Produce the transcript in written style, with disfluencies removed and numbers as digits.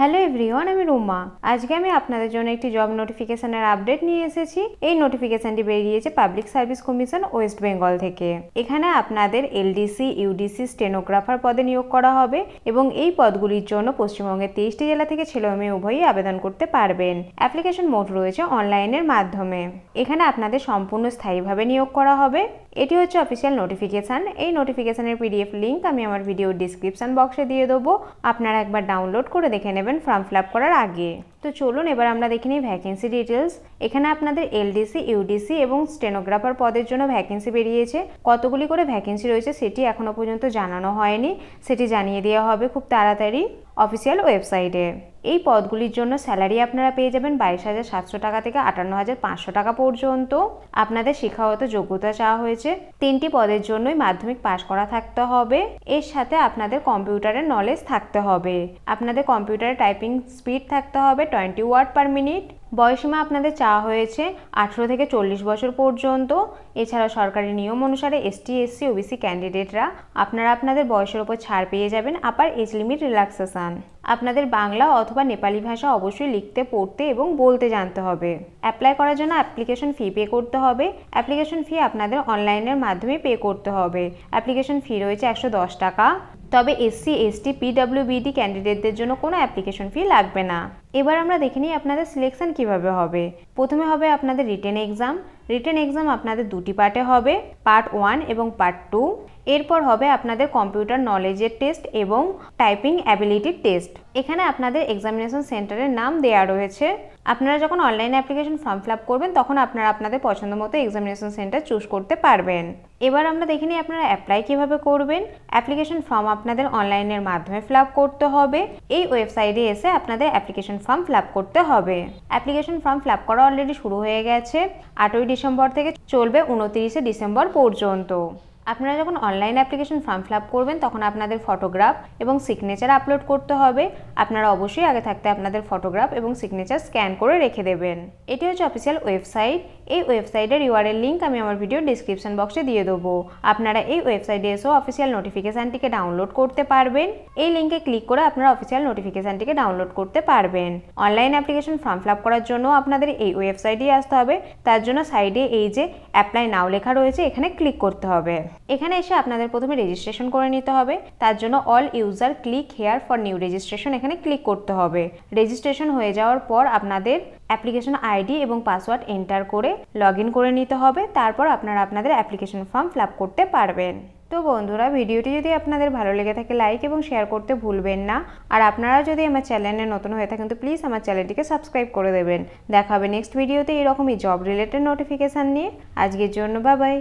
Hello everyone, আমি রুমা। আজকে আমি আপনাদের জন্য একটি জব নোটিফিকেশনের আপডেট নিয়ে এসেছি। এই নোটিফিকেশনটি বেরিয়েছে public service commission West Bengal থেকে। এখানে আপনাদের এলডিসি, ইউডিসি, স্টেনোগ্রাফার পদে নিয়োগ করা হবে এবং এই পদগুলির জন্য পশ্চিমবঙ্গের 23টি জেলা থেকে ছেলে ও মেয়ে উভয়ই আবেদন করতে পারবেন। অ্যাপ্লিকেশন মোড রয়েছে অনলাইনের মাধ্যমে। এখানে আপনাদের সম্পূর্ণ স্থায়ীভাবে নিয়োগ করা হবে। এটি হচ্ছে অফিসিয়াল নোটিফিকেশান। এই নোটিফিকেশানের পিডিএফ লিঙ্ক আমি আমার ভিডিওর ডিসক্রিপশন বক্সে দিয়ে দেবো। আপনারা একবার ডাউনলোড করে দেখে নেবেন ফর্ম ফিল আপ করার আগে। তো চলুন এবার আমরা দেখে নিই ভ্যাকেন্সি ডিটেলস। এখানে আপনাদের এলডিসি, ইউডিসি এবং স্টেনোগ্রাফার পদের জন্য ভ্যাকেন্সি বেরিয়েছে। কতগুলি করে ভ্যাকেন্সি রয়েছে সেটি এখনও পর্যন্ত জানানো হয়নি, সেটি জানিয়ে দেওয়া হবে খুব তাড়াতাড়ি অফিসিয়াল ওয়েবসাইটে। এই পদগুলির জন্য স্যালারি আপনারা পেয়ে যাবেন 22,700 টাকা থেকে 58,500 টাকা পর্যন্ত। আপনাদের শিক্ষাগত যোগ্যতা চাওয়া হয়েছে 3টি পদের জন্যই মাধ্যমিক পাশ করা থাকতে হবে। এর সাথে আপনাদের কম্পিউটারের নলেজ থাকতে হবে। আপনাদের কম্পিউটারে টাইপিং স্পিড থাকতে হবে 20 ওয়ার্ড পার মিনিট। বয়সীমা আপনাদের চাওয়া হয়েছে 18 থেকে 40 বছর পর্যন্ত। এছাড়া সরকারি নিয়ম অনুসারে এসটি, এসসি, ওবিসি ক্যান্ডিডেটরা আপনারা আপনাদের বয়সের ওপর ছাড় পেয়ে যাবেন আপার এজ লিমিট রিল্যাক্সেশন। আপনাদের বাংলা অথবা নেপালি ভাষা অবশ্যই লিখতে, পড়তে এবং বলতে জানতে হবে। অ্যাপ্লাই করার জন্য অ্যাপ্লিকেশন ফি পে করতে হবে। অ্যাপ্লিকেশন ফি আপনাদের অনলাইনের মাধ্যমে পে করতে হবে। অ্যাপ্লিকেশন ফি রয়েছে 110 টাকা। তবে এসসি, এসটি, পিডব্লিউবিডি ক্যান্ডিডেটদের জন্য কোনো অ্যাপ্লিকেশন ফি লাগবে না। এবার আমরা দেখে নিই আপনাদের সিলেকশন কিভাবে হবে। প্রথমে হবে আপনাদের রিটেন এক্সাম। রিটেন এক্সাম আপনাদের দুটি পার্টে হবে, পার্ট 1 এবং পার্ট 2। এরপর হবে আপনাদের কম্পিউটার নলেজের টেস্ট এবং টাইপিং অ্যাবিলিটির টেস্ট। এখানে আপনাদের এক্সামিনেশন সেন্টারের নাম দেওয়া রয়েছে। আপনারা যখন online application form fill up করবেন তখন আপনারা আপনাদের পছন্দ মতো এক্সামিনেশন সেন্টার চুজ করতে পারবেন। এবার আমরা দেখে নিই আপনারা অ্যাপ্লাই কিভাবে করবেন। অ্যাপ্লিকেশন ফর্ম আপনাদের অনলাইনের মাধ্যমে ফিল আপ করতে হবে। এই ওয়েবসাইটে এসে আপনাদের অ্যাপ্লিকেশন ফর্ম ফিল আপ করতে হবে। অ্যাপ্লিকেশন ফর্ম ফিল আপ করা অলরেডি শুরু হয়ে গেছে। 8ই ডিসেম্বর থেকে চলবে 29শে ডিসেম্বর পর্যন্ত। আপনারা যখন online application form fill up করবেন তখন আপনাদের ফটোগ্রাফ এবং সিগনেচার আপলোড করতে হবে। আপনারা অবশ্যই আগে থাকতে আপনাদের ফটোগ্রাফ এবং সিগনেচার স্ক্যান করে রেখে দেবেন। এটি হচ্ছে অফিসিয়াল ওয়েবসাইট। এই ওয়েবসাইটের ইউআরএল লিঙ্ক আমি আমার ভিডিও ডিসক্রিপশন বক্সে দিয়ে দেবো। আপনারা এই ওয়েবসাইটে এসেও অফিসিয়াল নোটিফিকেশানটিকে ডাউনলোড করতে পারবেন। এই লিঙ্কে ক্লিক করে আপনারা অফিসিয়াল নোটিফিকেশানটিকে ডাউনলোড করতে পারবেন। Online application form fill up করার জন্য আপনাদের এই ওয়েবসাইটেই আসতে হবে। তার জন্য সাইডে এই যে অ্যাপ্লাই নাও লেখা রয়েছে এখানে ক্লিক করতে হবে। এখানে এসে আপনাদের প্রথমে রেজিস্ট্রেশন করে নিতে হবে। তার জন্য all user click here for new registration এখানে ক্লিক করতে হবে। রেজিস্ট্রেশন হয়ে যাওয়ার পর আপনাদের অ্যাপ্লিকেশন আইডি এবং পাসওয়ার্ড এন্টার করে লগইন করে নিতে হবে। তারপর আপনারা আপনাদের অ্যাপ্লিকেশন ফর্ম ফিল আপ করতে পারবেন। তো বন্ধুরা, ভিডিওটি যদি আপনাদের ভালো লেগে থাকে লাইক এবং শেয়ার করতে ভুলবেন না। আর আপনারা যদি আমার চ্যানেলে নতুন হয়ে থাকেন তো প্লিজ আমার চ্যানেলটিকে সাবস্ক্রাইব করে দেবেন। দেখা হবে নেক্সট ভিডিওতে এরকমই জব রিলেটেড নোটিফিকেশান নিয়ে। আজকের জন্য বাই বাই।